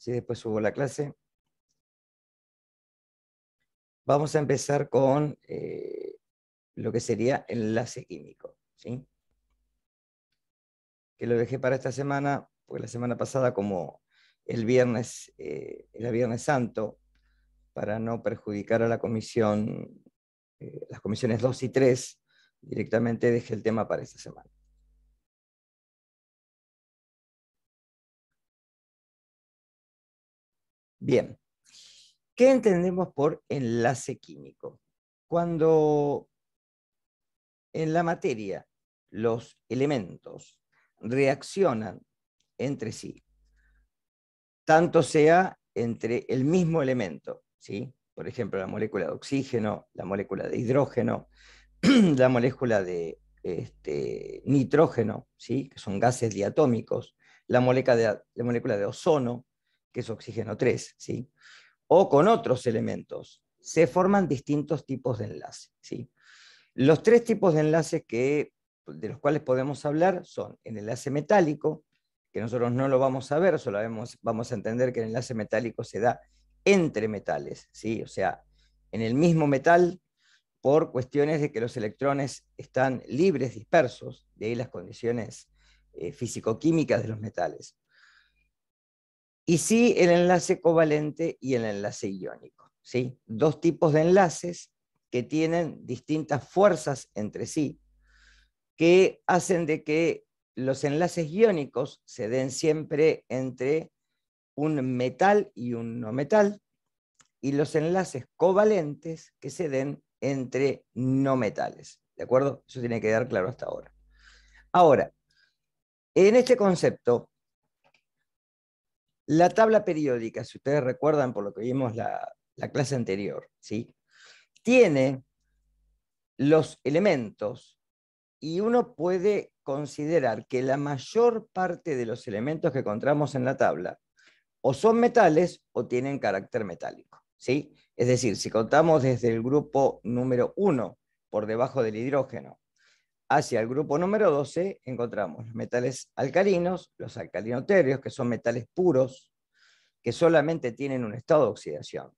si después subo la clase. Vamos a empezar con lo que sería enlace químico, ¿sí? Que lo dejé para esta semana, porque la semana pasada, como el viernes era Viernes Santo, para no perjudicar a la comisión, las comisiones 2 y 3, directamente dejé el tema para esta semana. Bien, ¿qué entendemos por enlace químico? Cuando en la materia los elementos reaccionan entre sí, tanto sea entre el mismo elemento, ¿sí? Por ejemplo, la molécula de oxígeno, la molécula de hidrógeno, la molécula de nitrógeno, ¿sí? Que son gases diatómicos, la molécula de ozono, que es oxígeno 3, ¿sí? O con otros elementos, se forman distintos tipos de enlace, ¿sí? Los tres tipos de enlaces de los cuales podemos hablar son el enlace metálico, que nosotros no lo vamos a ver, solo vamos a entender que el enlace metálico se da entre metales, ¿sí? O sea, en el mismo metal, por cuestiones de que los electrones están libres, dispersos, de ahí las condiciones físico-químicas de los metales. Y sí el enlace covalente y el enlace iónico, ¿sí? Dos tipos de enlaces que tienen distintas fuerzas entre sí, que hacen de que los enlaces iónicos se den siempre entre un metal y un no metal, y los enlaces covalentes que se den entre no metales. ¿De acuerdo? Eso tiene que quedar claro hasta ahora. Ahora, en este concepto, la tabla periódica, si ustedes recuerdan por lo que vimos la clase anterior, ¿sí? Tiene los elementos y uno puede considerar que la mayor parte de los elementos que encontramos en la tabla o son metales o tienen carácter metálico, ¿sí? Es decir, si contamos desde el grupo número 1 por debajo del hidrógeno hacia el grupo número 12, encontramos los metales alcalinos, los alcalinoterios, que son metales puros, que solamente tienen un estado de oxidación.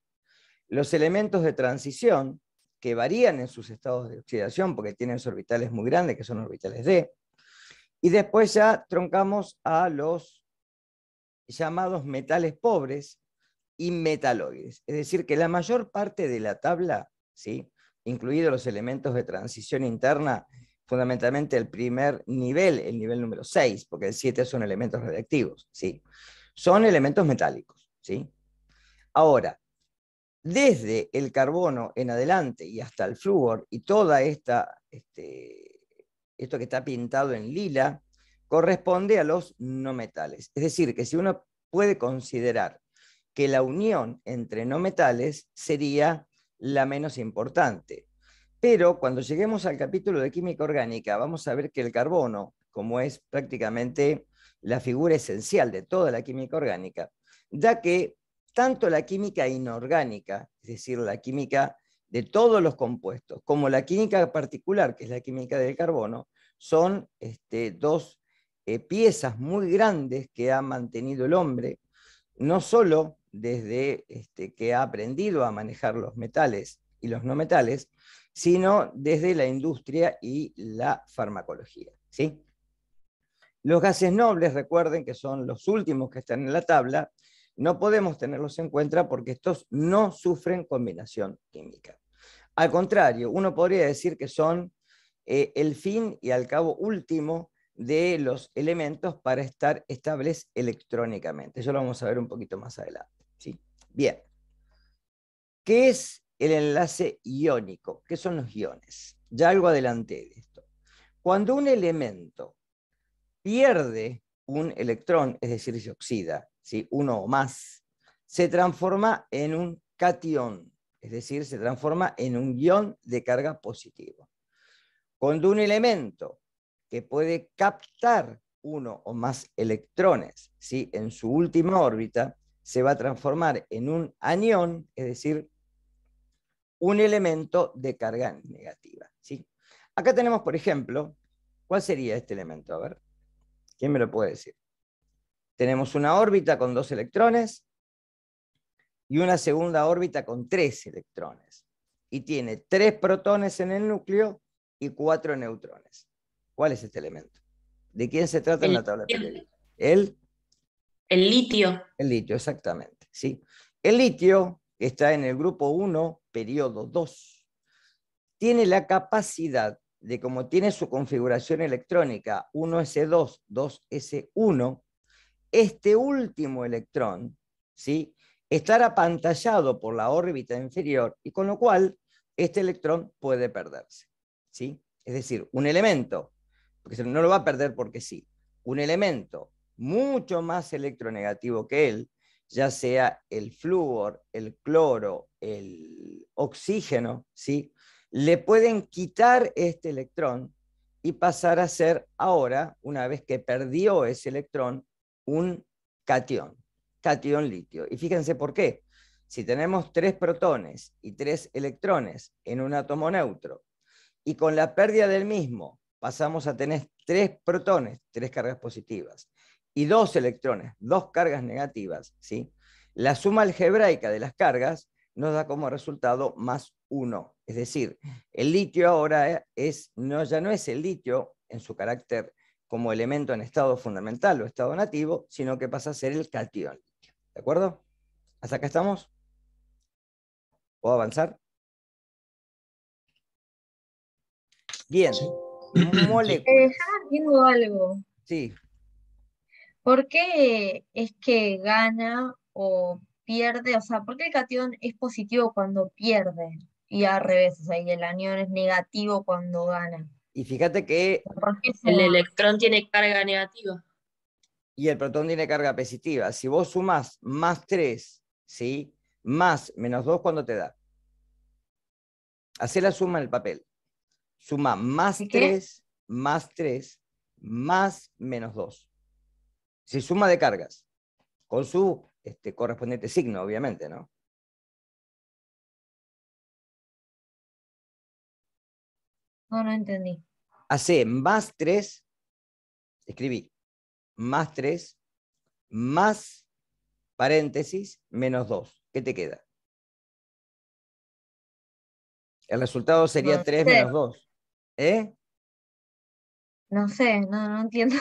Los elementos de transición, que varían en sus estados de oxidación porque tienen orbitales muy grandes, que son orbitales D. Y después ya troncamos a los llamados metales pobres y metaloides. Es decir, que la mayor parte de la tabla, ¿sí? Incluidos los elementos de transición interna, fundamentalmente el primer nivel, el nivel número 6, porque el 7 son elementos radiactivos, ¿sí? Son elementos metálicos, ¿sí? Ahora, desde el carbono en adelante y hasta el flúor y toda esto que está pintado en lila, corresponde a los no metales. Es decir, que si uno puede considerar que la unión entre no metales sería la menos importante. Pero cuando lleguemos al capítulo de química orgánica, vamos a ver que el carbono, como es prácticamente la figura esencial de toda la química orgánica, da que tanto la química inorgánica, es decir, la química de todos los compuestos, como la química particular, que es la química del carbono, son dos piezas muy grandes que ha mantenido el hombre, no solo desde que ha aprendido a manejar los metales y los no metales, sino desde la industria y la farmacología, ¿sí? Los gases nobles, recuerden que son los últimos que están en la tabla, no podemos tenerlos en cuenta porque estos no sufren combinación química. Al contrario, uno podría decir que son el fin y al cabo último de los elementos para estar estables electrónicamente. Eso lo vamos a ver un poquito más adelante, ¿sí? Bien. ¿Qué es el enlace iónico? ¿Qué son los iones? Ya algo adelanté de esto. Cuando un elemento pierde un electrón, es decir, se oxida, ¿sí? Uno o más, se transforma en un catión, es decir, se transforma en un ion de carga positiva. Cuando un elemento que puede captar uno o más electrones, ¿sí? En su última órbita, se va a transformar en un anión, es decir, un elemento de carga negativa, ¿sí? Acá tenemos, por ejemplo, ¿cuál sería este elemento? A ver, ¿quién me lo puede decir? Tenemos una órbita con 2 electrones, y una segunda órbita con 3 electrones. Y tiene 3 protones en el núcleo y 4 neutrones. ¿Cuál es este elemento? ¿De quién se trata en El la tabla litio. periódica? El El litio. El litio, exactamente. ¿Sí? El litio está en el grupo 1, periodo 2. Tiene la capacidad de, como tiene su configuración electrónica 1s2, 2s1, este último electrón, ¿sí?, estar apantallado por la órbita inferior, y con lo cual este electrón puede perderse. ¿Sí? Es decir, un elemento, porque no lo va a perder porque sí, un elemento mucho más electronegativo que él, ya sea el flúor, el cloro, el oxígeno, ¿sí?, le pueden quitar este electrón y pasar a ser ahora, una vez que perdió ese electrón, un catión, catión litio. Y fíjense por qué. Si tenemos 3 protones y 3 electrones en un átomo neutro, y con la pérdida del mismo pasamos a tener 3 protones, 3 cargas positivas, y 2 electrones, 2 cargas negativas, ¿sí?, la suma algebraica de las cargas nos da como resultado más 1. Es decir, el litio ahora ya no es el litio en su carácter como elemento en estado fundamental o estado nativo, sino que pasa a ser el catión. ¿De acuerdo? ¿Hasta acá estamos? ¿Puedo avanzar? Bien. Sí. Sí. Moléculas. Ya no entiendo algo. Sí. ¿Por qué es que gana o pierde? O sea, ¿por qué el catión es positivo cuando pierde? Y al revés, o sea, y el anión es negativo cuando gana. Y fíjate que ¿Por qué se El da? electrón tiene carga negativa. y el protón tiene carga positiva. Si vos sumás más 3, ¿sí?, más menos 2, ¿cuándo te da? Hacé la suma en el papel. Suma más ¿Y qué? 3, más 3, más menos 2. Si suma de cargas, con su correspondiente signo, obviamente, ¿no? No, no entendí. Hacé más 3, escribí, más 3, más paréntesis, menos 2. ¿Qué te queda? El resultado sería No 3 sé, menos 2. ¿Eh? no sé, no, no entiendo.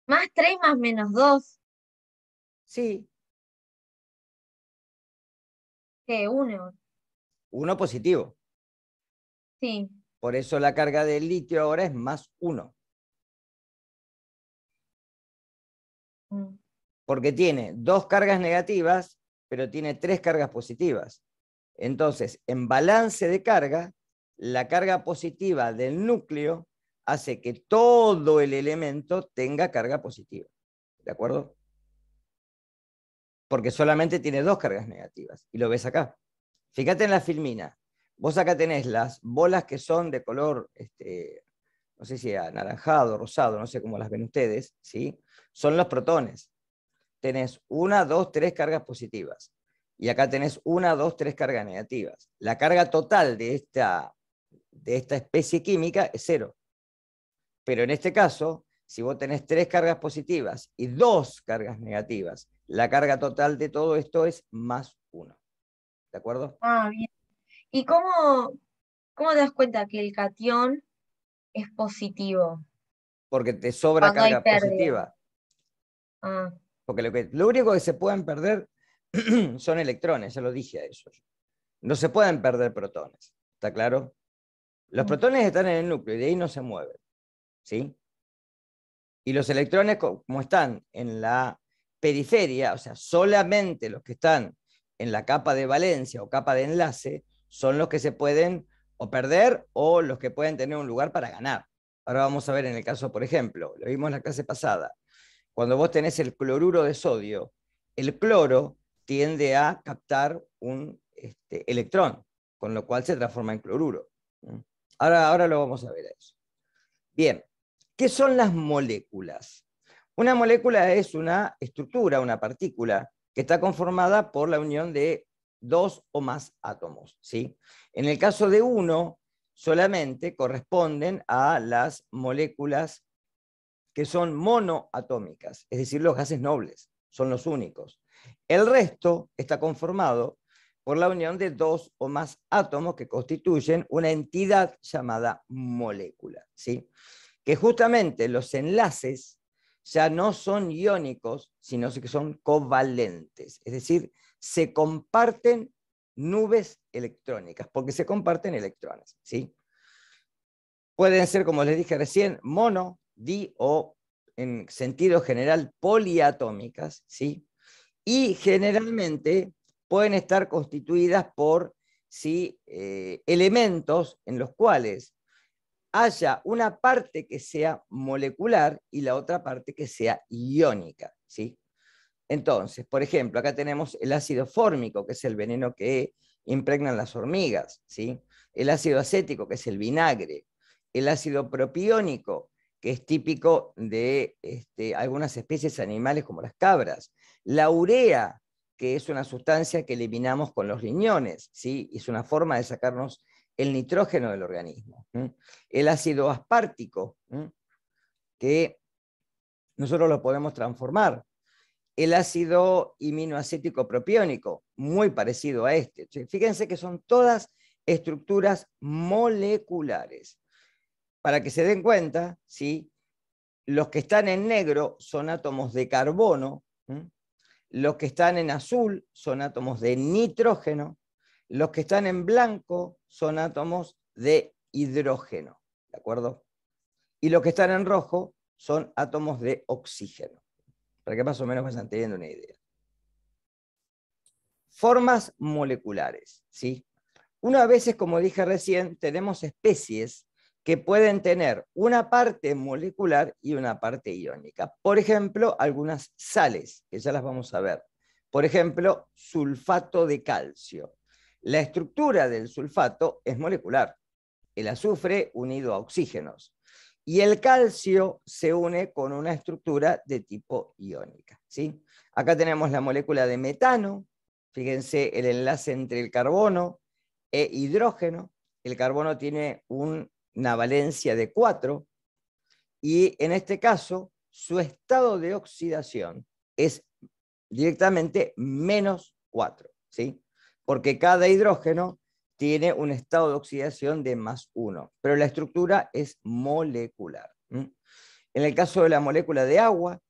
Más 3 más menos 2, Sí, que 1. 1 positivo. Sí. Por eso la carga del litio ahora es más 1. Mm. Porque tiene 2 cargas negativas, pero tiene 3 cargas positivas. Entonces, en balance de carga, la carga positiva del núcleo hace que todo el elemento tenga carga positiva. ¿De acuerdo? Porque solamente tiene 2 cargas negativas. Y lo ves acá. Fíjate en la filmina. Vos acá tenés las bolas que son de color, no sé si anaranjado, rosado, no sé cómo las ven ustedes, ¿sí? Son los protones. Tenés 1, 2, 3 cargas positivas. Y acá tenés 1, 2, 3 cargas negativas. La carga total de esta especie química es 0. Pero en este caso, si vos tenés 3 cargas positivas y 2 cargas negativas, la carga total de todo esto es más 1. ¿De acuerdo? Ah, bien. ¿Y cómo te das cuenta que el catión es positivo Porque te sobra cuando hay carga pérdida? positiva. Ah, Porque lo único que se pueden perder son electrones, ya lo dije a eso. No se pueden perder protones. ¿Está claro? Los mm, protones están en el núcleo y de ahí no se mueven. ¿Sí? Y los electrones, como están en la periferia, o sea, solamente los que están en la capa de valencia o capa de enlace, son los que se pueden o perder o los que pueden tener un lugar para ganar. Ahora vamos a ver en el caso, por ejemplo, lo vimos en la clase pasada, cuando vos tenés el cloruro de sodio, el cloro tiende a captar un electrón, con lo cual se transforma en cloruro. Ahora lo vamos a ver a eso. Bien, ¿qué son las moléculas? Una molécula es una estructura, una partícula, que está conformada por la unión de 2 o más átomos, ¿sí? En el caso de uno, solamente corresponden a las moléculas que son monoatómicas, es decir, los gases nobles. son los únicos. El resto está conformado por la unión de dos o más átomos que constituyen una entidad llamada molécula, ¿sí? Que justamente los enlaces ya no son iónicos, sino que son covalentes, es decir, se comparten nubes electrónicas, porque se comparten electrones, ¿sí? Pueden ser, como les dije recién, mono, di o, en sentido general, poliatómicas, ¿sí? Y generalmente pueden estar constituidas por, ¿sí? Elementos en los cuales haya una parte que sea molecular y la otra parte que sea iónica, ¿sí? Entonces, por ejemplo, acá tenemos el ácido fórmico, que es el veneno que impregnan las hormigas, ¿sí? El ácido acético, que es el vinagre, el ácido propiónico, que es típico de algunas especies animales como las cabras, la urea, que es una sustancia que eliminamos con los riñones, ¿sí? Es una forma de sacarnos el nitrógeno del organismo. El ácido aspartico, que nosotros lo podemos transformar. El ácido iminoacético propiónico, muy parecido a este. Fíjense que son todas estructuras moleculares. Para que se den cuenta, ¿sí? Los que están en negro son átomos de carbono, los que están en azul son átomos de nitrógeno, los que están en blanco son átomos de hidrógeno, ¿de acuerdo? Y los que están en rojo son átomos de oxígeno, para que más o menos vayan teniendo una idea. Formas moleculares, ¿sí? Una vez, como dije recién, tenemos especies que pueden tener una parte molecular y una parte iónica. Por ejemplo, algunas sales, que ya las vamos a ver. Por ejemplo, sulfato de calcio. La estructura del sulfato es molecular. El azufre unido a oxígenos. Y el calcio se une con una estructura de tipo iónica, ¿sí? Acá tenemos la molécula de metano. Fíjense el enlace entre el carbono e hidrógeno. El carbono tiene una valencia de 4 y en este caso su estado de oxidación es directamente -4, ¿sí? Porque cada hidrógeno tiene un estado de oxidación de +1, pero la estructura es molecular. En el caso de la molécula de agua,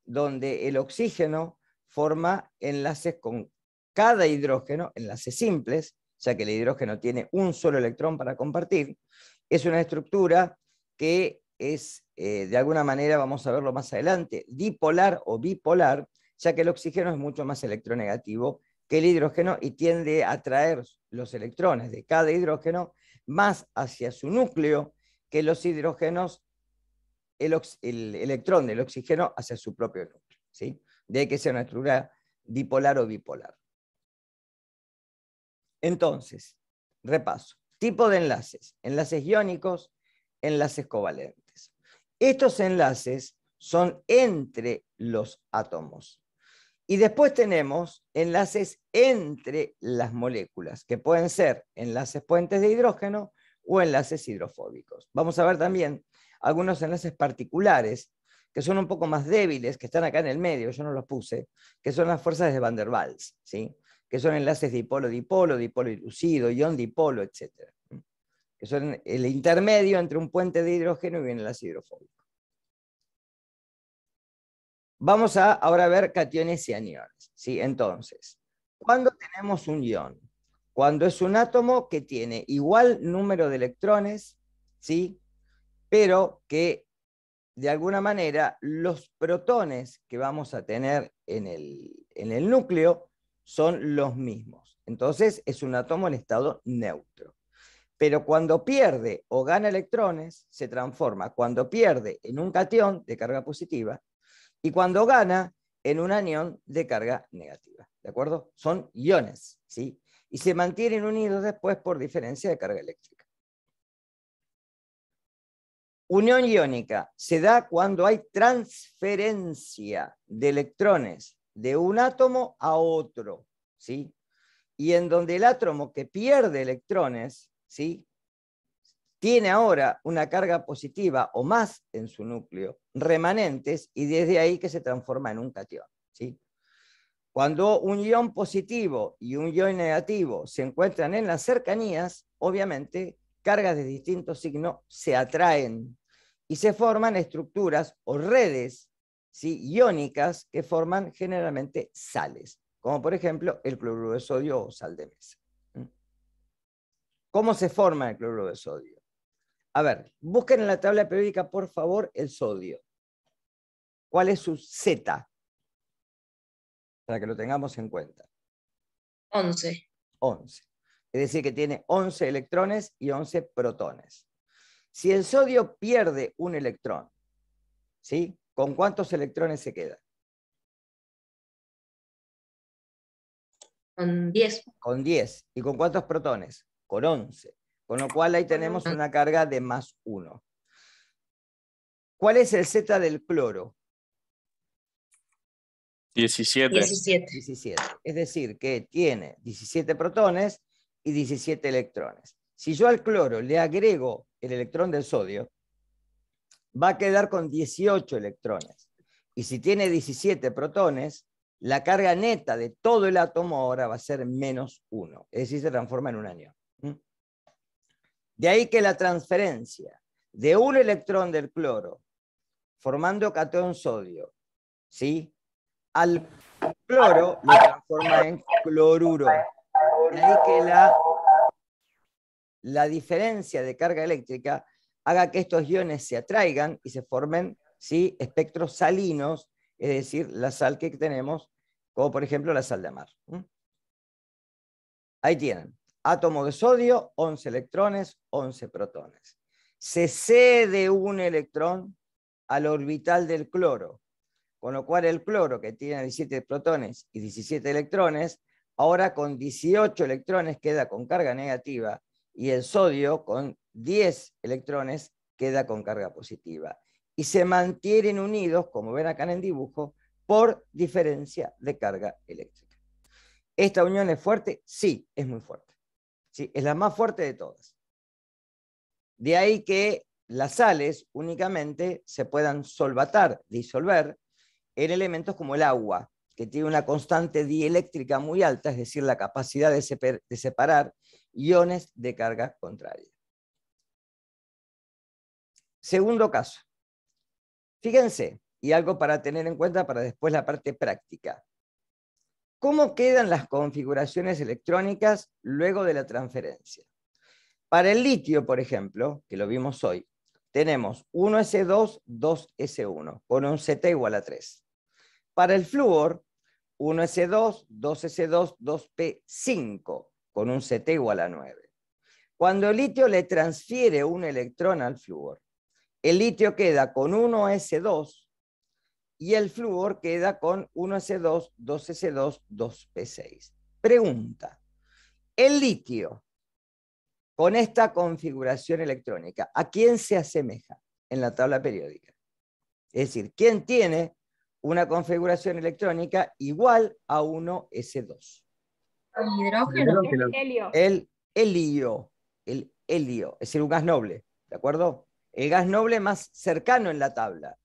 donde el oxígeno forma enlaces con cada hidrógeno, enlaces simples, ya que el hidrógeno tiene un solo electrón para compartir, es una estructura que es, de alguna manera, vamos a verlo más adelante, dipolar o bipolar, ya que el oxígeno es mucho más electronegativo que el hidrógeno y tiende a atraer los electrones de cada hidrógeno más hacia su núcleo que los hidrógenos, el electrón del oxígeno hacia su propio núcleo, ¿sí? De ahí que sea una estructura dipolar o bipolar. Entonces, repaso. Tipo de enlaces. Enlaces iónicos, enlaces covalentes. Estos enlaces son entre los átomos. Y después tenemos enlaces entre las moléculas, que pueden ser enlaces puentes de hidrógeno o enlaces hidrofóbicos. Vamos a ver también algunos enlaces particulares, que son un poco más débiles, que están acá en el medio, yo no los puse, que son las fuerzas de Van der Waals, ¿sí? Que son enlaces dipolo-dipolo, dipolo-dilucido, ion-dipolo, etc. Que son el intermedio entre un puente de hidrógeno y un enlace hidrofóbico. Vamos a ahora ver cationes y aniones, ¿sí? Entonces, ¿cuándo tenemos un ion? Cuando es un átomo que tiene igual número de electrones, ¿sí? Pero que de alguna manera los protones que vamos a tener en el núcleo son los mismos. Entonces es un átomo en estado neutro. Pero cuando pierde o gana electrones, se transforma, cuando pierde, en un catión de carga positiva y cuando gana, en un anión de carga negativa. ¿De acuerdo? Son iones, ¿sí? Y se mantienen unidos después por diferencia de carga eléctrica. Unión iónica se da cuando hay transferencia de electrones de un átomo a otro, ¿sí? Y en donde el átomo que pierde electrones, ¿sí? Tiene ahora una carga positiva o más en su núcleo, remanentes, y desde ahí que se transforma en un catión, ¿sí? Cuando un ion positivo y un ion negativo se encuentran en las cercanías, obviamente cargas de distinto signo se atraen y se forman estructuras o redes, ¿sí?, iónicas que forman generalmente sales, como por ejemplo el cloruro de sodio o sal de mesa. ¿Cómo se forma el cloruro de sodio? A ver, busquen en la tabla periódica, por favor, el sodio. ¿Cuál es su Z? Para que lo tengamos en cuenta. 11. 11. Es decir, que tiene 11 electrones y 11 protones. Si el sodio pierde un electrón, ¿sí?, ¿con cuántos electrones se queda? Con 10. Con 10. ¿Y con cuántos protones? Con 11. Con lo cual ahí tenemos una carga de más 1. ¿Cuál es el Z del cloro? 17. 17. 17. Es decir, que tiene 17 protones y 17 electrones. Si yo al cloro le agrego el electrón del sodio, va a quedar con 18 electrones. Y si tiene 17 protones, la carga neta de todo el átomo ahora va a ser menos 1. Es decir, se transforma en un anión. De ahí que la transferencia de un electrón del cloro formando catión sodio, ¿sí?, al cloro lo transforma en cloruro. De ahí que la diferencia de carga eléctrica haga que estos iones se atraigan y se formen, ¿sí?, espectros salinos, es decir, la sal que tenemos, como por ejemplo la sal de mar. Ahí tienen, átomo de sodio, 11 electrones, 11 protones. Se cede un electrón al orbital del cloro, con lo cual el cloro, que tiene 17 protones y 17 electrones, ahora con 18 electrones queda con carga negativa, y el sodio con 10 electrones queda con carga positiva. Y se mantienen unidos, como ven acá en el dibujo, por diferencia de carga eléctrica. ¿Esta unión es fuerte? Sí, es muy fuerte. Sí, es la más fuerte de todas. De ahí que las sales únicamente se puedan solvatar, disolver, en elementos como el agua, que tiene una constante dieléctrica muy alta, es decir, la capacidad de separar iones de carga contraria. Segundo caso. Fíjense, y algo para tener en cuenta para después la parte práctica. ¿Cómo quedan las configuraciones electrónicas luego de la transferencia? Para el litio, por ejemplo, que lo vimos hoy, tenemos 1s2, 2s1, con un Z igual a 3. Para el flúor, 1s2, 2s2, 2p5, con un Z igual a 9. Cuando el litio le transfiere un electrón al flúor, el litio queda con 1s2 y el flúor queda con 1s2, 2s2, 2p6. Pregunta, el litio, con esta configuración electrónica, ¿a quién se asemeja en la tabla periódica? Es decir, ¿quién tiene una configuración electrónica igual a 1s2? El hidrógeno. Helio. El helio, es decir, un gas noble, ¿de acuerdo? El gas noble más cercano en la tabla,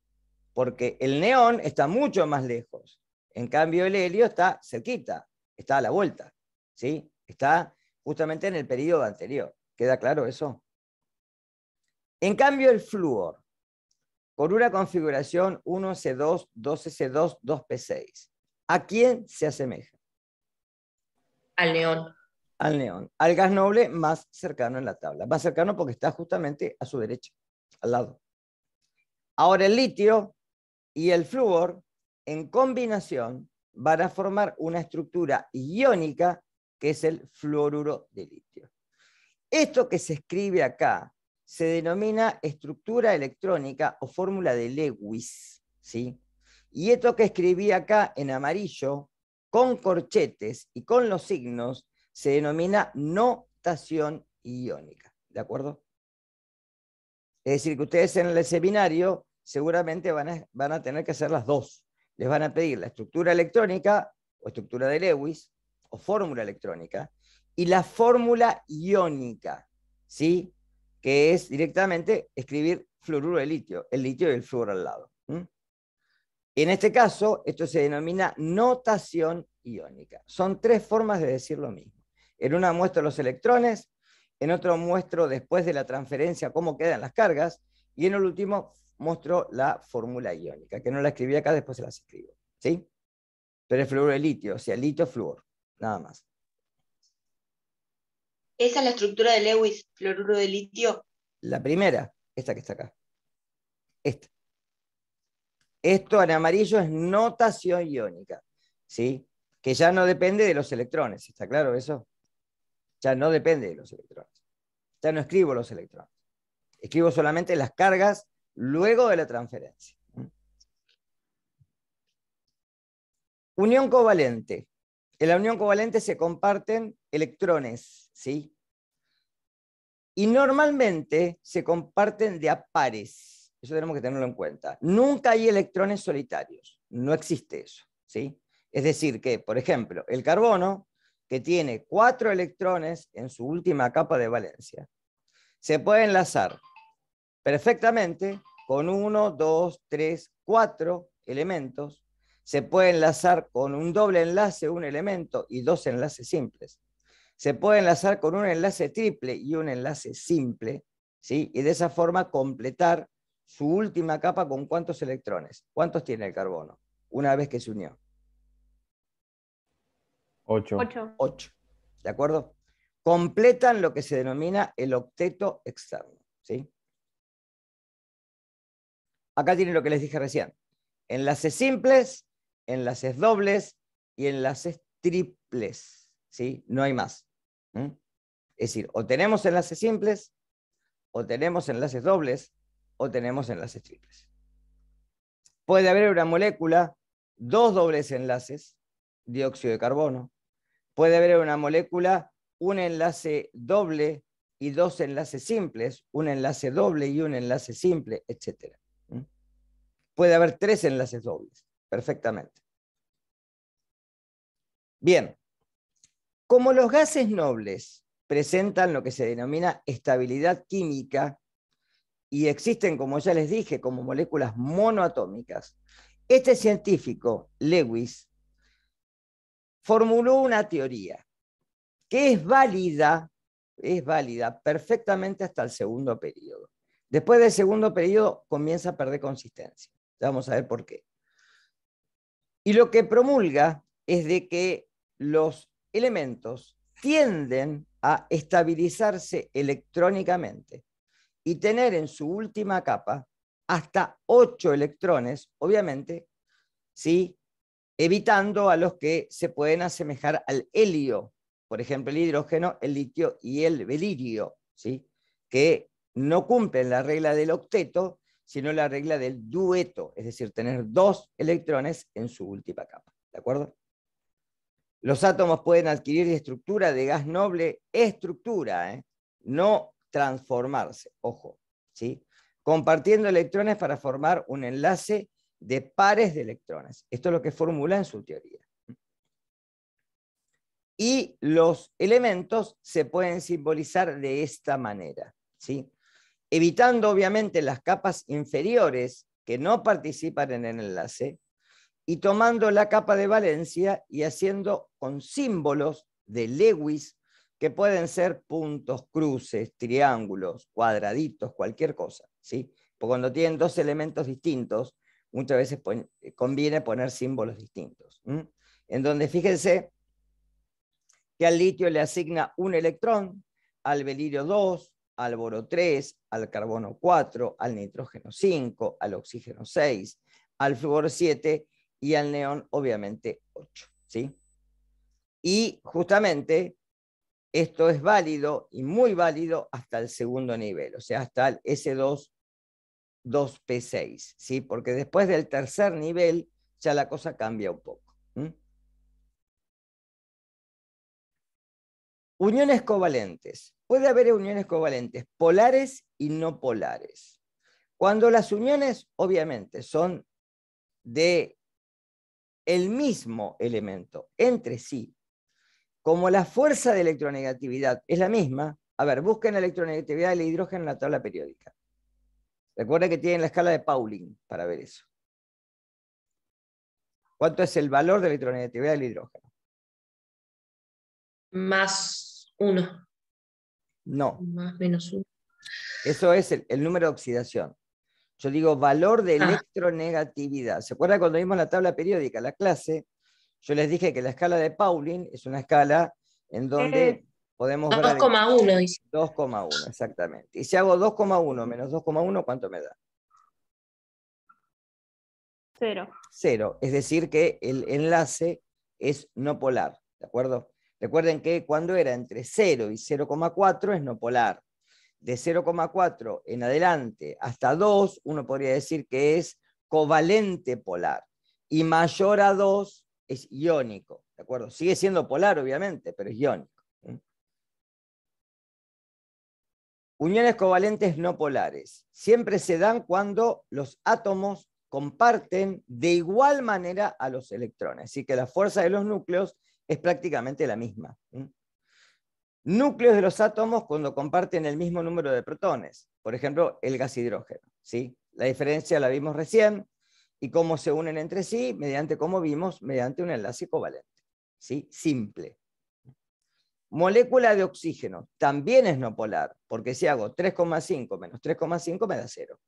porque el neón está mucho más lejos. En cambio, el helio está cerquita, está a la vuelta, ¿sí? Está justamente en el periodo anterior. ¿Queda claro eso? En cambio, el flúor, con una configuración 1s2, 2s2, 2p6, ¿a quién se asemeja? Al neón. Al neón, al gas noble más cercano en la tabla. Más cercano porque está justamente a su derecha, al lado. Ahora el litio y el flúor, en combinación, van a formar una estructura iónica que es el fluoruro de litio. Esto que se escribe acá se denomina estructura electrónica o fórmula de Lewis, ¿sí? Y esto que escribí acá en amarillo, con corchetes y con los signos, se denomina notación iónica, ¿de acuerdo? Es decir, que ustedes en el seminario seguramente van a tener que hacer las dos. Les van a pedir la estructura electrónica o estructura de Lewis o fórmula electrónica y la fórmula iónica, ¿sí? Que es directamente escribir fluoruro de litio, el litio y el flúor al lado. En este caso, esto se denomina notación iónica. Son tres formas de decir lo mismo. En una muestro los electrones, en otro muestro después de la transferencia cómo quedan las cargas, y en el último muestro la fórmula iónica, que no la escribí acá, después se las escribo. ¿Sí? Pero es fluoruro de litio, o sea, litio flúor, nada más. ¿Esa es la estructura de Lewis, fluoruro de litio? La primera, esta que está acá. Esta. Esto en amarillo es notación iónica, ¿sí? Que ya no depende de los electrones, ¿está claro eso? Ya no depende de los electrones. Ya no escribo los electrones. Escribo solamente las cargas luego de la transferencia. Unión covalente. En la unión covalente se comparten electrones, ¿sí? Y normalmente se comparten de a pares. Eso tenemos que tenerlo en cuenta. Nunca hay electrones solitarios. No existe eso, ¿sí? Es decir, que, por ejemplo, el carbono, que tiene 4 electrones en su última capa de valencia, se puede enlazar perfectamente con 1, 2, 3, 4 elementos. Se puede enlazar con un doble enlace, un elemento y 2 enlaces simples. Se puede enlazar con un enlace triple y un enlace simple, ¿sí? Y de esa forma completar su última capa con ¿cuántos electrones? ¿Cuántos tiene el carbono una vez que se unió? 8. 8. ¿De acuerdo? Completan lo que se denomina el octeto externo, ¿sí? Acá tienen lo que les dije recién. Enlaces simples, enlaces dobles y enlaces triples, ¿sí? No hay más. Es decir, o tenemos enlaces simples, o tenemos enlaces dobles, o tenemos enlaces triples. Puede haber una molécula, 2 dobles enlaces, dióxido de carbono. Puede haber una molécula, un enlace doble y 2 enlaces simples, un enlace doble y un enlace simple, etc. Puede haber 3 enlaces dobles, perfectamente. Bien, como los gases nobles presentan lo que se denomina estabilidad química y existen, como ya les dije, como moléculas monoatómicas, este científico, Lewis, formuló una teoría que es válida perfectamente hasta el segundo periodo. Después del segundo periodo comienza a perder consistencia. Ya vamos a ver por qué. Y lo que promulga es de que los elementos tienden a estabilizarse electrónicamente y tener en su última capa hasta 8 electrones, obviamente, ¿sí? Evitando a los que se pueden asemejar al helio, por ejemplo, el hidrógeno, el litio y el belirio, ¿sí? Que no cumplen la regla del octeto, sino la regla del dueto, es decir, tener 2 electrones en su última capa. ¿De acuerdo? Los átomos pueden adquirir estructura de gas noble, estructura, no transformarse, ojo, ¿sí? Compartiendo electrones para formar un enlace de pares de electrones. Esto es lo que formula en su teoría. Y los elementos se pueden simbolizar de esta manera, ¿sí? Evitando obviamente las capas inferiores que no participan en el enlace y tomando la capa de valencia y haciendo con símbolos de Lewis que pueden ser puntos, cruces, triángulos, cuadraditos, cualquier cosa, ¿sí? Porque cuando tienen 2 elementos distintos, muchas veces conviene poner símbolos distintos. En donde fíjense que al litio le asigna un electrón, al belirio 2, al boro 3, al carbono 4, al nitrógeno 5, al oxígeno 6, al flúor 7 y al neón obviamente 8. ¿Sí? Y justamente esto es válido y muy válido hasta el segundo nivel, o sea, hasta el S2 2P6, ¿sí? Porque después del tercer nivel ya la cosa cambia un poco. Uniones covalentes. Puede haber uniones covalentes polares y no polares. Cuando las uniones, obviamente, son de el mismo elemento entre sí, como la fuerza de electronegatividad es la misma, a ver, busquen la electronegatividad del hidrógeno en la tabla periódica. Recuerden que tienen la escala de Pauling para ver eso. ¿Cuánto es el valor de electronegatividad del hidrógeno? Más 1. No, Más menos 1. eso es el número de oxidación. Yo digo valor de Ah. electronegatividad. ¿Se acuerdan cuando vimos la tabla periódica, la clase? Yo les dije que la escala de Pauling es una escala en donde podemos ver 2,1 dice. 2,1, exactamente. Y si hago 2,1 menos 2,1, ¿cuánto me da? 0. 0. Es decir, que el enlace es no polar, ¿de acuerdo? Recuerden que cuando era entre 0 y 0,4 es no polar. De 0,4 en adelante hasta 2, uno podría decir que es covalente polar. Y mayor a 2 es iónico, ¿de acuerdo? Sigue siendo polar, obviamente, pero es iónico. Uniones covalentes no polares. Siempre se dan cuando los átomos comparten de igual manera a los electrones. Así que la fuerza de los núcleos es prácticamente la misma. Núcleos de los átomos cuando comparten el mismo número de protones. Por ejemplo, el gas hidrógeno. ¿Sí? La diferencia la vimos recién. Y cómo se unen entre sí, mediante, como vimos, mediante un enlace covalente. ¿Sí? Simple. Molécula de oxígeno también es no polar, porque si hago 3,5 menos 3,5 me da 0.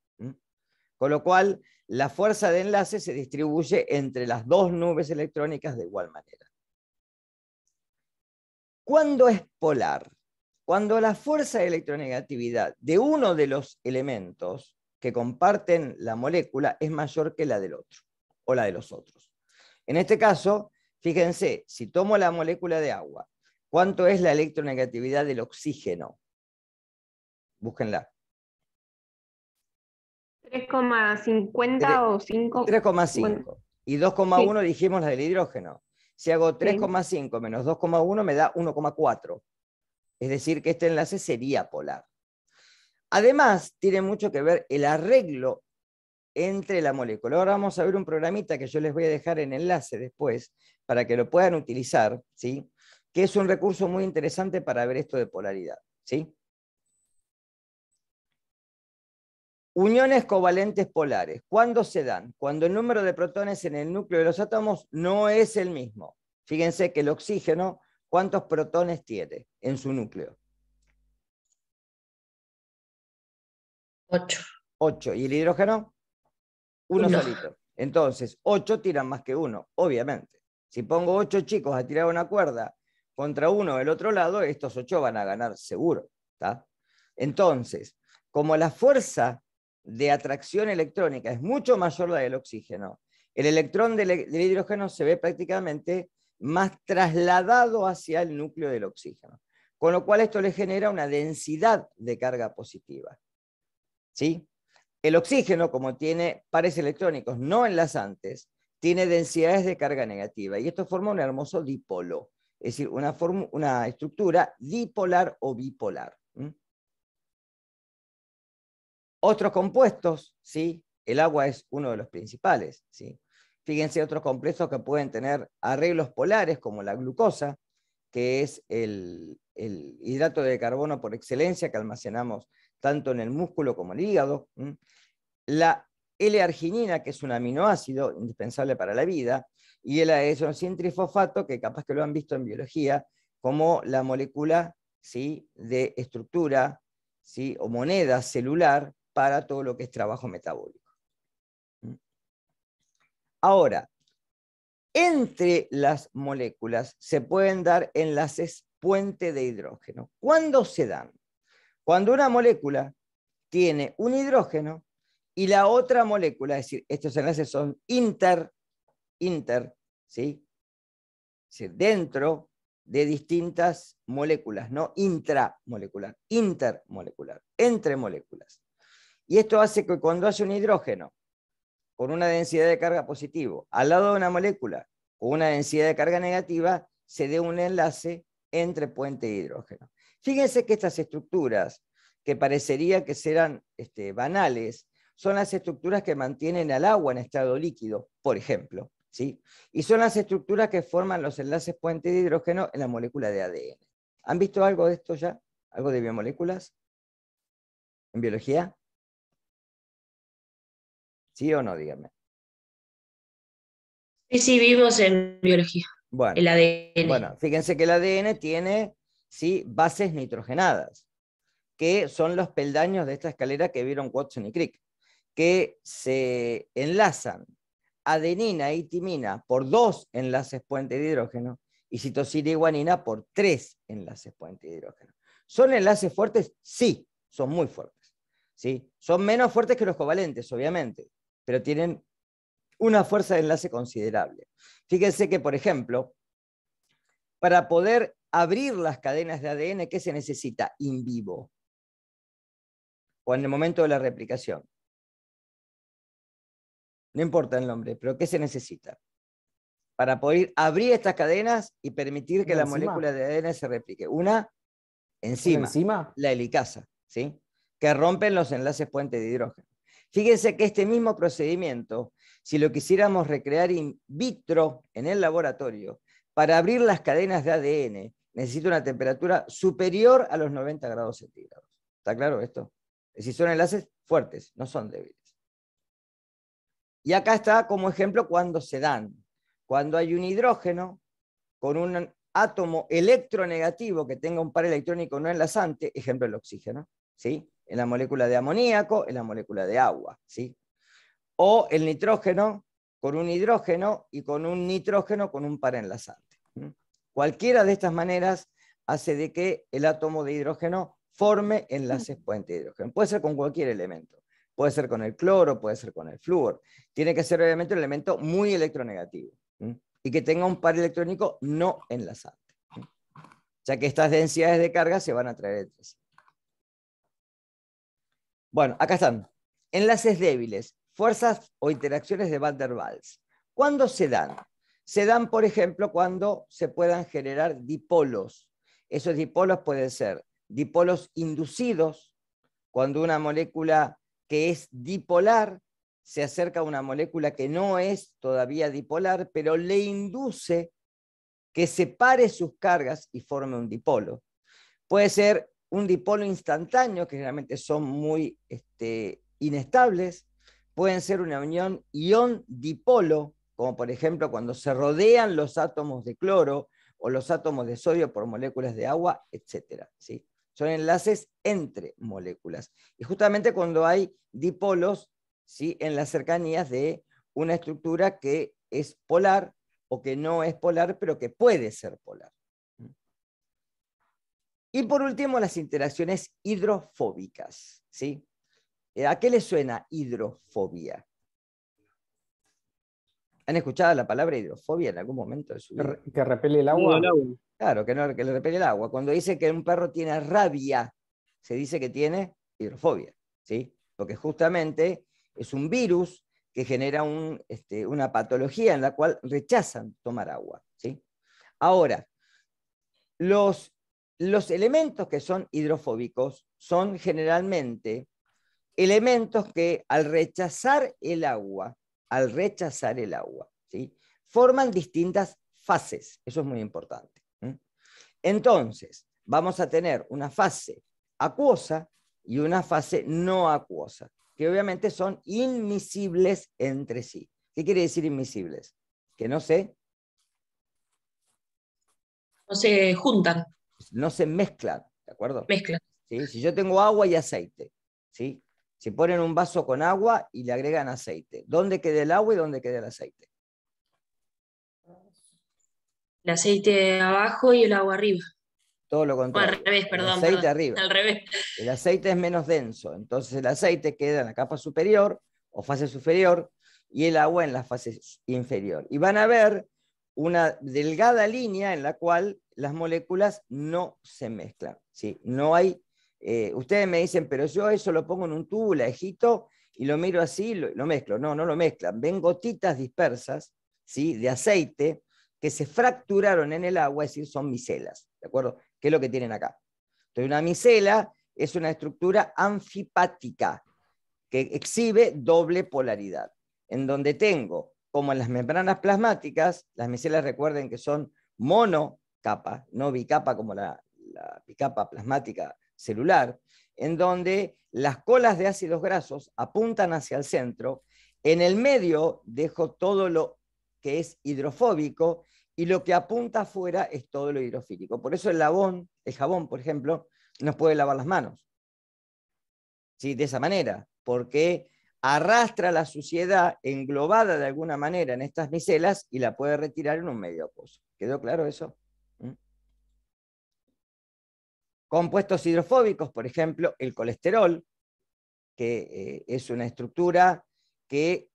Con lo cual, la fuerza de enlace se distribuye entre las dos nubes electrónicas de igual manera. ¿Cuándo es polar? Cuando la fuerza de electronegatividad de uno de los elementos que comparten la molécula es mayor que la del otro, o la de los otros. En este caso, fíjense, si tomo la molécula de agua, ¿cuánto es la electronegatividad del oxígeno? Búsquenla. 3,50 o 5. 3,5. Y 2,1 dijimos la del hidrógeno. Si hago 3,5 menos 2,1 me da 1,4. Es decir, que este enlace sería polar. Además, tiene mucho que ver el arreglo entre la molécula. Ahora vamos a ver un programita que yo les voy a dejar en enlace después para que lo puedan utilizar, ¿sí? Que es un recurso muy interesante para ver esto de polaridad. ¿Sí? Uniones covalentes polares. ¿Cuándo se dan? Cuando el número de protones en el núcleo de los átomos no es el mismo. Fíjense que el oxígeno, ¿cuántos protones tiene en su núcleo? 8. 8. ¿Y el hidrógeno? Uno 1. solito. Entonces, 8 tiran más que 1, obviamente. Si pongo 8 chicos a tirar una cuerda contra uno del otro lado, estos 8 van a ganar seguro. ¿Tá? Entonces, como la fuerza de atracción electrónica es mucho mayor la del oxígeno, el electrón del hidrógeno se ve prácticamente más trasladado hacia el núcleo del oxígeno. Con lo cual esto le genera una densidad de carga positiva. ¿Sí? El oxígeno, como tiene pares electrónicos no enlazantes, tiene densidades de carga negativa y esto forma un hermoso dipolo, es decir, una estructura dipolar o bipolar. Otros compuestos, ¿sí? El agua es uno de los principales. ¿Sí? Fíjense otros compuestos que pueden tener arreglos polares, como la glucosa, que es el hidrato de carbono por excelencia que almacenamos tanto en el músculo como en el hígado. La L-arginina, que es un aminoácido indispensable para la vida, y el adenosine-trifosfato, que capaz que lo han visto en biología, como la molécula, ¿sí? De estructura, ¿sí? O moneda celular para todo lo que es trabajo metabólico. Ahora, entre las moléculas se pueden dar enlaces puente de hidrógeno. ¿Cuándo se dan? Cuando una molécula tiene un hidrógeno y la otra molécula, es decir, estos enlaces son inter, ¿sí? Es decir, dentro de distintas moléculas, no intramolecular, intermolecular, entre moléculas. Y esto hace que cuando haya un hidrógeno con una densidad de carga positivo al lado de una molécula con una densidad de carga negativa, se dé un enlace entre puente e hidrógeno. Fíjense que estas estructuras, que parecería que serán banales, son las estructuras que mantienen al agua en estado líquido, por ejemplo. ¿Sí? Y son las estructuras que forman los enlaces puente de hidrógeno en la molécula de ADN. ¿Han visto algo de esto ya? ¿Algo de biomoléculas? ¿En biología? ¿Sí o no? Díganme. Sí, sí, vimos en biología, Bueno, el ADN. bueno, fíjense que el ADN tiene, ¿sí?, bases nitrogenadas, que son los peldaños de esta escalera que vieron Watson y Crick, que se enlazan adenina y timina por 2 enlaces puente de hidrógeno y citosina y guanina por 3 enlaces puente de hidrógeno. ¿Son enlaces fuertes? Sí, son muy fuertes. ¿Sí? Son menos fuertes que los covalentes, obviamente, pero tienen una fuerza de enlace considerable. Fíjense que, por ejemplo, para poder abrir las cadenas de ADN, ¿qué se necesita in vivo? O en el momento de la replicación. No importa el nombre, pero ¿qué se necesita? Para poder abrir estas cadenas y permitir que ¿Una la enzima? molécula de ADN se replique. Una ¿Una enzima, enzima? la helicasa, ¿sí?, que rompen los enlaces puente de hidrógeno. Fíjense que este mismo procedimiento, si lo quisiéramos recrear in vitro en el laboratorio, para abrir las cadenas de ADN necesita una temperatura superior a los 90 grados centígrados. ¿Está claro esto? Es decir, son enlaces fuertes, no son débiles. Y acá está como ejemplo cuando se dan. Cuando hay un hidrógeno con un átomo electronegativo que tenga un par electrónico no enlazante, ejemplo el oxígeno, ¿sí?, en la molécula de amoníaco, en la molécula de agua, ¿sí? O el nitrógeno con un hidrógeno y con un nitrógeno con un par enlazante. Cualquiera de estas maneras hace de que el átomo de hidrógeno forme enlaces puente de hidrógeno. Puede ser con cualquier elemento. Puede ser con el cloro, puede ser con el flúor. Tiene que ser obviamente un elemento muy electronegativo y que tenga un par electrónico no enlazante, ya que estas densidades de carga se van a atraer entre sí. Bueno, acá están. Enlaces débiles, fuerzas o interacciones de Van der Waals. ¿Cuándo se dan? Se dan, por ejemplo, cuando se puedan generar dipolos. Esos dipolos pueden ser dipolos inducidos, cuando una molécula que es dipolar se acerca a una molécula que no es todavía dipolar, pero le induce que separe sus cargas y forme un dipolo. Puede ser un dipolo instantáneo, que generalmente son muy inestables. Pueden ser una unión ion-dipolo, como por ejemplo cuando se rodean los átomos de cloro o los átomos de sodio por moléculas de agua, etc. ¿Sí? Son enlaces entre moléculas. Y justamente cuando hay dipolos, ¿sí?, en las cercanías de una estructura que es polar o que no es polar, pero que puede ser polar. Y por último, las interacciones hidrofóbicas, ¿sí? ¿A qué les suena hidrofobia? ¿Han escuchado la palabra hidrofobia en algún momento de su vida? ¿Que repele el Miedo agua? al agua. Claro, que, no, que le repele el agua. Cuando dice que un perro tiene rabia, se dice que tiene hidrofobia, ¿sí? Porque justamente es un virus que genera una patología en la cual rechazan tomar agua, ¿sí? Ahora, los elementos que son hidrofóbicos son generalmente elementos que al rechazar el agua, ¿sí?, forman distintas fases. Eso es muy importante. Entonces, vamos a tener una fase acuosa y una fase no acuosa, que obviamente son inmiscibles entre sí. ¿Qué quiere decir inmiscibles? Que no se juntan, no se mezclan, ¿de acuerdo? mezclan. ¿Sí? Si yo tengo agua y aceite, ¿sí?, si ponen un vaso con agua y le agregan aceite, ¿dónde queda el agua y dónde queda el aceite? El aceite abajo y el agua arriba. Todo lo O al contrario. revés, El perdón, aceite perdón. arriba. Al revés. El aceite es menos denso, entonces el aceite queda en la capa superior o fase superior y el agua en la fase inferior. Y van a ver una delgada línea en la cual las moléculas no se mezclan, ¿sí? No hay, ustedes me dicen, pero yo eso lo pongo en un tubo, la agito y lo miro así, lo mezclo. No, no lo mezclan. Ven gotitas dispersas, ¿sí?, de aceite que se fracturaron en el agua, es decir, son micelas, ¿de acuerdo? ¿Qué es lo que tienen acá? Entonces, una micela es una estructura anfipática que exhibe doble polaridad, en donde tengo, como en las membranas plasmáticas, las micelas recuerden que son monocapa, no bicapa como la bicapa plasmática celular, en donde las colas de ácidos grasos apuntan hacia el centro, en el medio dejo todo lo que es hidrofóbico, y lo que apunta afuera es todo lo hidrofílico. Por eso el jabón, por ejemplo, no puede lavar las manos. ¿Sí? De esa manera, porque arrastra la suciedad englobada de alguna manera en estas micelas y la puede retirar en un medio acuoso. ¿Quedó claro eso? Compuestos hidrofóbicos, por ejemplo, el colesterol, que es una estructura que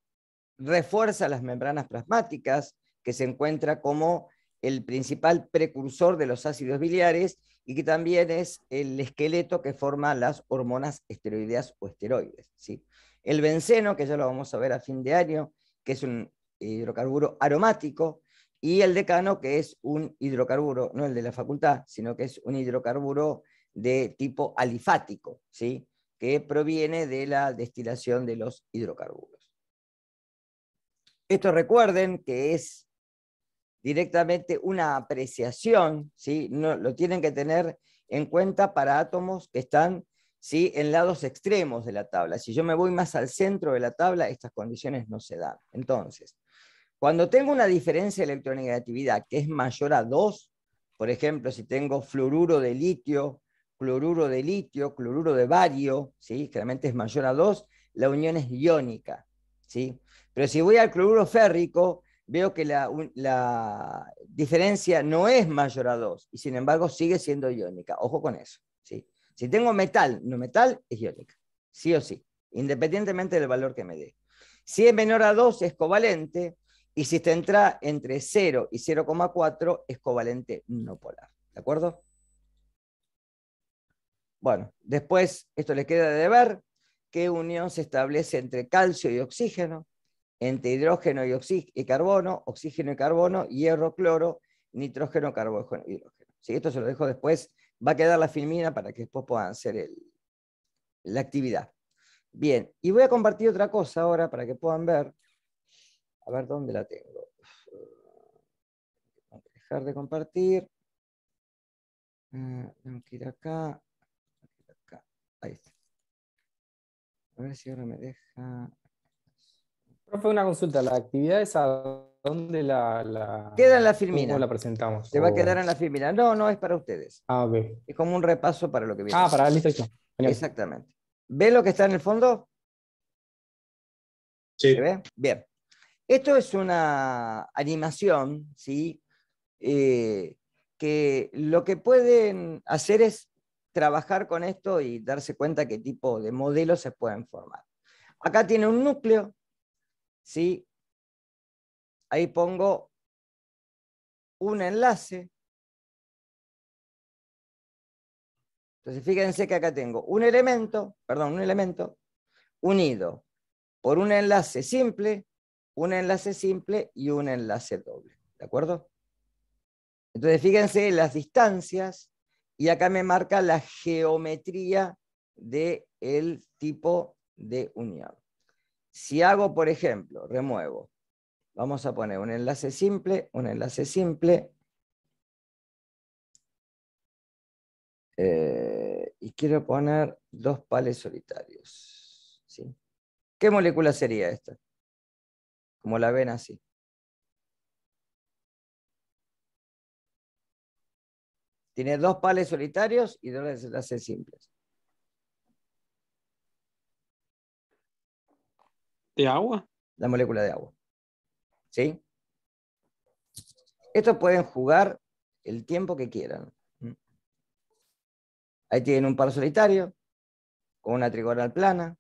refuerza las membranas plasmáticas, que se encuentra como el principal precursor de los ácidos biliares y que también es el esqueleto que forma las hormonas esteroideas o esteroides, ¿sí? El benceno, que ya lo vamos a ver a fin de año, que es un hidrocarburo aromático, y el decano, que es un hidrocarburo, no el de la facultad, sino que es un hidrocarburo de tipo alifático, ¿sí? Que proviene de la destilación de los hidrocarburos. Esto recuerden que es directamente una apreciación, ¿sí? No, lo tienen que tener en cuenta para átomos que están, ¿sí?, en lados extremos de la tabla. Si yo me voy más al centro de la tabla, estas condiciones no se dan. Entonces, cuando tengo una diferencia de electronegatividad que es mayor a 2, por ejemplo, si tengo fluoruro de litio, cloruro de bario, ¿sí?, generalmente es mayor a 2, la unión es iónica, ¿sí? Pero si voy al cloruro férrico, veo que la diferencia no es mayor a 2 y sin embargo sigue siendo iónica. Ojo con eso, ¿sí? Si tengo metal, no metal, es iónica, sí o sí, independientemente del valor que me dé. Si es menor a 2, es covalente, y si está entre 0 y 0,4, es covalente no polar. ¿De acuerdo? Bueno, después, esto les queda de ver, qué unión se establece entre calcio y oxígeno, entre hidrógeno y carbono, oxígeno y carbono, hierro, cloro, nitrógeno, carbono, hidrógeno. ¿Sí? Esto se lo dejo después, va a quedar la filmina para que después puedan hacer la actividad. Bien, y voy a compartir otra cosa ahora para que puedan ver. A ver dónde la tengo. Voy a dejar de compartir. Tengo que ir acá. Ahí está. A ver si ahora me deja. Profe, una consulta. ¿La actividad esa dónde Queda en la filmina. ¿Cómo la presentamos? Se va a quedar en la filmina. No, no es para ustedes. Ah, ok. Es como un repaso para lo que viene. Para listo, listo. Genial. Exactamente. ¿Ven lo que está en el fondo? Sí. ¿Se ve? Bien. Esto es una animación, ¿sí? Que lo que pueden hacer es trabajar con esto y darse cuenta qué tipo de modelos se pueden formar. Acá tiene un núcleo, ¿sí? Ahí pongo un enlace. Entonces fíjense que acá tengo un elemento unido por un enlace simple y un enlace doble. ¿De acuerdo? Entonces fíjense las distancias y acá me marca la geometría del tipo de unión. Si hago, por ejemplo, remuevo, vamos a poner un enlace simple, y quiero poner 2 pales solitarios, ¿sí? ¿Qué molécula sería esta? Como la ven así. Tiene 2 pales solitarios y 2 enlaces simples. ¿De agua? La molécula de agua. ¿Sí? Estos pueden jugar el tiempo que quieran. Ahí tienen un par solitario, con una trigonal plana.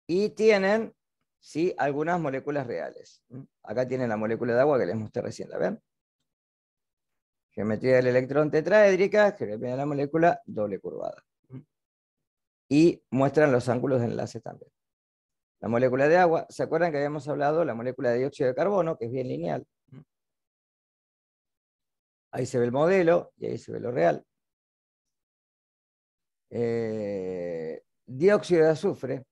Y tienen, ¿sí?, algunas moléculas reales. Acá tienen la molécula de agua que les mostré recién, ¿la ven? Geometría del electrón tetraédrica, geometría de la molécula doble curvada. Y muestran los ángulos de enlace también. La molécula de agua, ¿se acuerdan que habíamos hablado de la molécula de dióxido de carbono, que es bien lineal? Ahí se ve el modelo y ahí se ve lo real. Dióxido de azufre.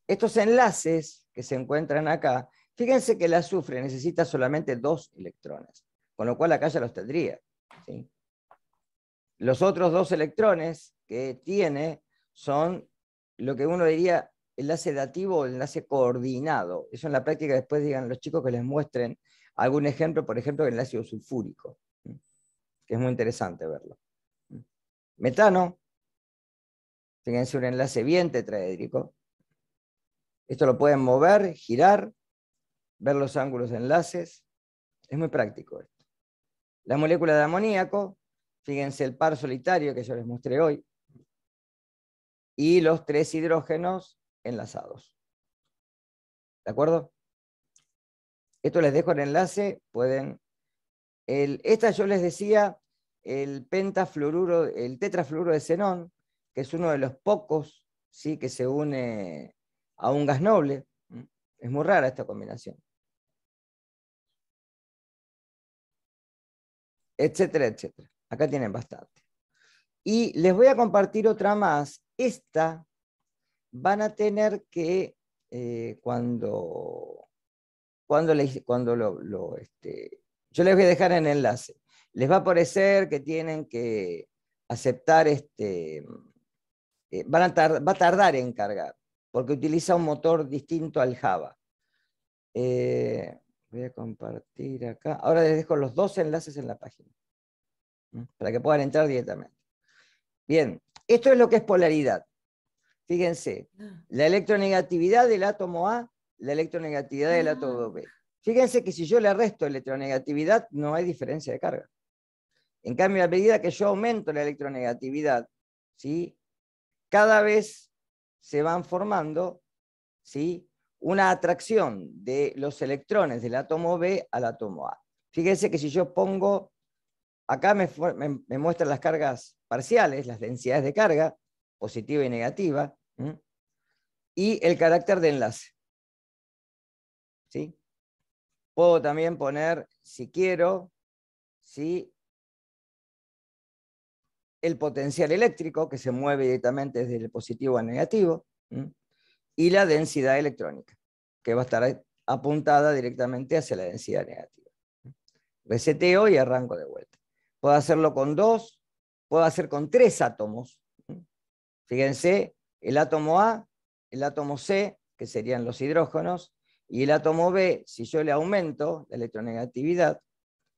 Estos enlaces que se encuentran acá, fíjense que el azufre necesita solamente 2 electrones, con lo cual acá ya los tendría, ¿sí? Los otros 2 electrones que tiene son lo que uno diría enlace dativo o enlace coordinado. Eso en la práctica después digan a los chicos que les muestren algún ejemplo, por ejemplo, del ácido sulfúrico, que es muy interesante verlo. Metano, fíjense un enlace bien tetraédrico. Esto lo pueden mover, girar, ver los ángulos de enlaces. Es muy práctico esto. La molécula de amoníaco, fíjense el par solitario que yo les mostré hoy, y los 3 hidrógenos enlazados. ¿De acuerdo? Esto les dejo el enlace, pueden... esta yo les decía, el pentafluoruro, el tetrafluoruro de xenón, que es uno de los pocos, ¿sí?, que se une a un gas noble. Es muy rara esta combinación. Etcétera, etcétera. Acá tienen bastante. Y les voy a compartir otra más. Esta van a tener que, cuando yo les voy a dejar en enlace. Les va a parecer que tienen que aceptar, va a tardar en cargar, porque utiliza un motor distinto al Java. Voy a compartir acá. Ahora les dejo los 2 enlaces en la página, para que puedan entrar directamente. Bien, esto es lo que es polaridad. Fíjense, la electronegatividad del átomo A, la electronegatividad del átomo B. Fíjense que si yo le resto electronegatividad, no hay diferencia de carga. En cambio, a medida que yo aumento la electronegatividad, ¿sí?, cada vez se van formando, ¿sí?, una atracción de los electrones del átomo B al átomo A. Fíjense que si yo pongo, acá me muestran las cargas parciales, las densidades de carga, positiva y negativa, y el carácter de enlace. ¿Sí? Puedo también poner, si quiero, ¿sí?, el potencial eléctrico, que se mueve directamente desde el positivo al negativo, y la densidad electrónica, que va a estar apuntada directamente hacia la densidad negativa. Reseteo y arranco de vuelta. Puedo hacerlo con 2, puedo hacer con 3 átomos. Fíjense, el átomo A, el átomo C, que serían los hidrógenos, y el átomo B, si yo le aumento la electronegatividad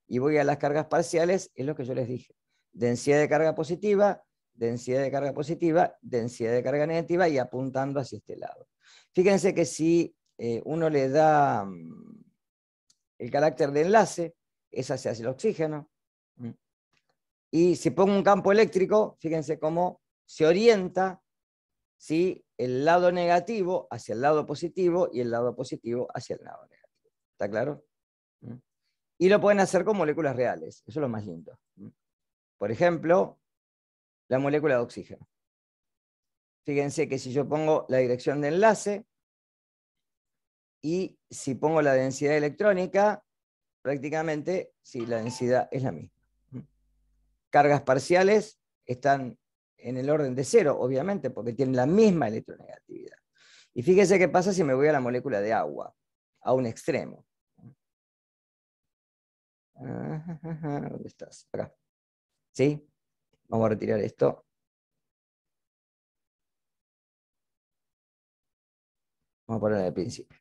y voy a las cargas parciales, es lo que yo les dije. Densidad de carga positiva, densidad de carga positiva, densidad de carga negativa, y apuntando hacia este lado. Fíjense que si uno le da el carácter de enlace, es hacia el oxígeno. Y si pongo un campo eléctrico, fíjense cómo se orienta, ¿sí?, el lado negativo hacia el lado positivo y el lado positivo hacia el lado negativo. ¿Está claro? Y lo pueden hacer con moléculas reales. Eso es lo más lindo. Por ejemplo, la molécula de oxígeno. Fíjense que si yo pongo la dirección de enlace y si pongo la densidad electrónica, prácticamente, sí, la densidad es la misma. Cargas parciales están en el orden de 0, obviamente, porque tienen la misma electronegatividad. Y fíjense qué pasa si me voy a la molécula de agua, a un extremo. ¿Dónde estás? Acá. ¿Sí? Vamos a retirar esto. Vamos a poner al principio.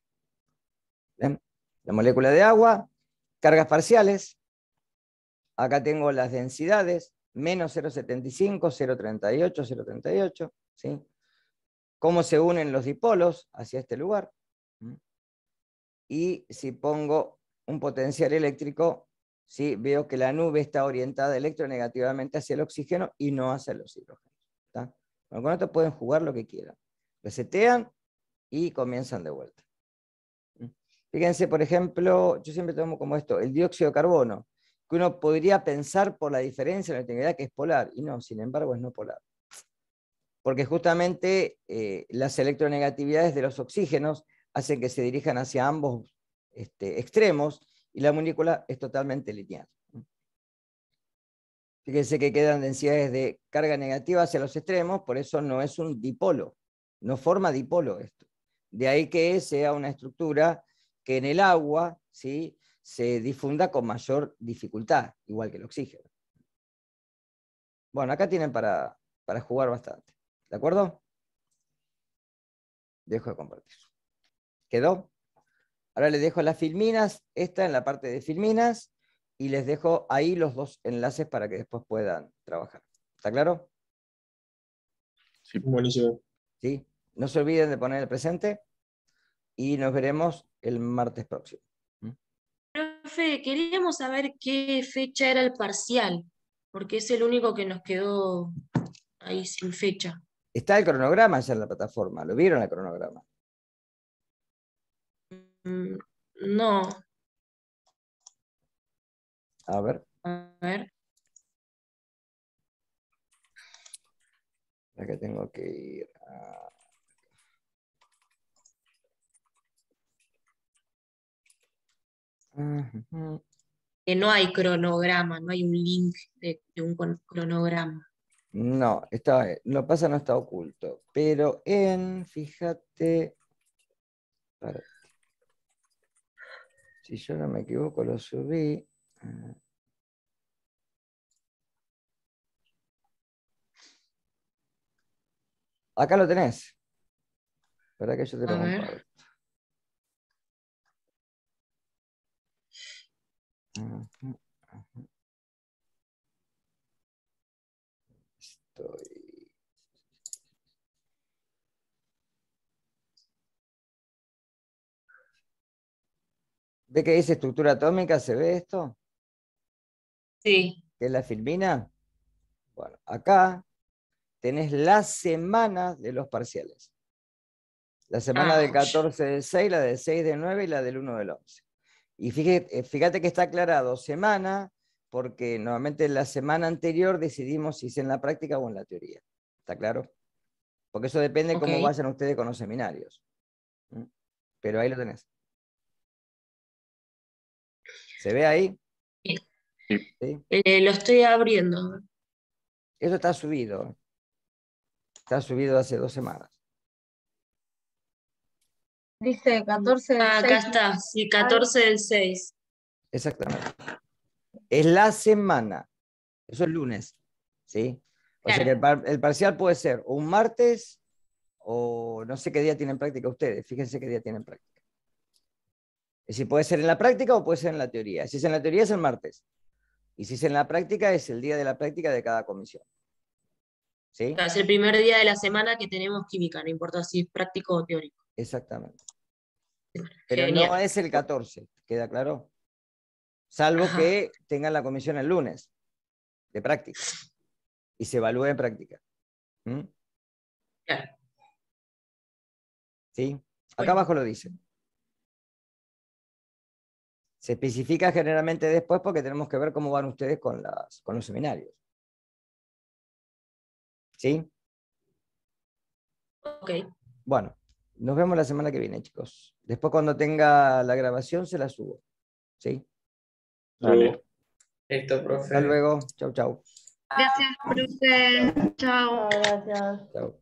¿Ven? La molécula de agua, cargas parciales. Acá tengo las densidades, menos 0,75, 0,38, 0,38. ¿Sí? Cómo se unen los dipolos hacia este lugar. Y si pongo un potencial eléctrico, ¿sí?, veo que la nube está orientada electronegativamente hacia el oxígeno y no hacia los hidrógenos. ¿Está? Bueno, con esto pueden jugar lo que quieran. Resetean y comienzan de vuelta. Fíjense, por ejemplo, yo siempre tomo como esto, el dióxido de carbono, que uno podría pensar por la diferencia en la electricidad que es polar, y no, sin embargo es no polar. Porque justamente las electronegatividades de los oxígenos hacen que se dirijan hacia ambos extremos, y la molécula es totalmente lineal. Fíjense que quedan densidades de carga negativa hacia los extremos, por eso no es un dipolo, no forma dipolo esto. De ahí que sea una estructura que en el agua, ¿sí?, se difunda con mayor dificultad, igual que el oxígeno. Bueno, acá tienen para jugar bastante. ¿De acuerdo? Dejo de compartir. ¿Quedó? Ahora les dejo las filminas, esta en la parte de filminas, y les dejo ahí los dos enlaces para que después puedan trabajar. ¿Está claro? Sí. Buenísimo. ¿Sí? No se olviden de poner el presente y nos veremos el martes próximo. Profe, queríamos saber qué fecha era el parcial, porque es el único que nos quedó ahí sin fecha. Está el cronograma ya en la plataforma. ¿Lo vieron el cronograma? No, A ver, a ver. acá tengo que ir a... Ujú. Que no hay cronograma, no hay un link de un cronograma. No, lo pasa no está oculto, pero fíjate, para- si yo no me equivoco, lo subí. Acá lo tenés. Para que yo te lo A ver. comparto. Ujú, ujú. Estoy... ¿Ve que dice estructura atómica? ¿Se ve esto? Sí. ¿Qué es la filmina? Bueno, acá tenés las semanas de los parciales. La semana del 14 del 6, la del 6 del 9 y la del 1 del 11. Y fíjate que está aclarado semana, porque normalmente la semana anterior decidimos si es en la práctica o en la teoría. ¿Está claro? Porque eso depende cómo Ok. vayan ustedes con los seminarios. ¿Mm? Pero ahí lo tenés. ¿Se ve ahí? Bien. ¿Sí? Lo estoy abriendo. Eso está subido. Está subido hace 2 semanas. Dice 14 del Acá 6. está, sí, 14 del 6. Exactamente. Es la semana. Eso es lunes. ¿Sí? O sea que Claro. el parcial puede ser un martes o no sé qué día tienen práctica ustedes. Fíjense qué día tienen práctica. Es decir, puede ser en la práctica o puede ser en la teoría. Si es en la teoría es el martes. Y si es en la práctica es el día de la práctica de cada comisión. ¿Sí? Es el primer día de la semana que tenemos química, no importa si es práctico o teórico. Exactamente. Pero no Genial. es el 14, ¿queda claro? Salvo Ajá. que tengan la comisión el lunes de práctica y se evalúe en práctica. ¿Mm? Claro. ¿Sí? Acá Bueno. abajo lo dice. Se especifica generalmente después porque tenemos que ver cómo van ustedes con los seminarios. ¿Sí? Ok. Bueno, nos vemos la semana que viene, chicos. Después cuando tenga la grabación se la subo. ¿Sí? Dale. Listo, profe. Hasta luego. Chau, chau. Gracias, profe. Chao. Gracias. Chau.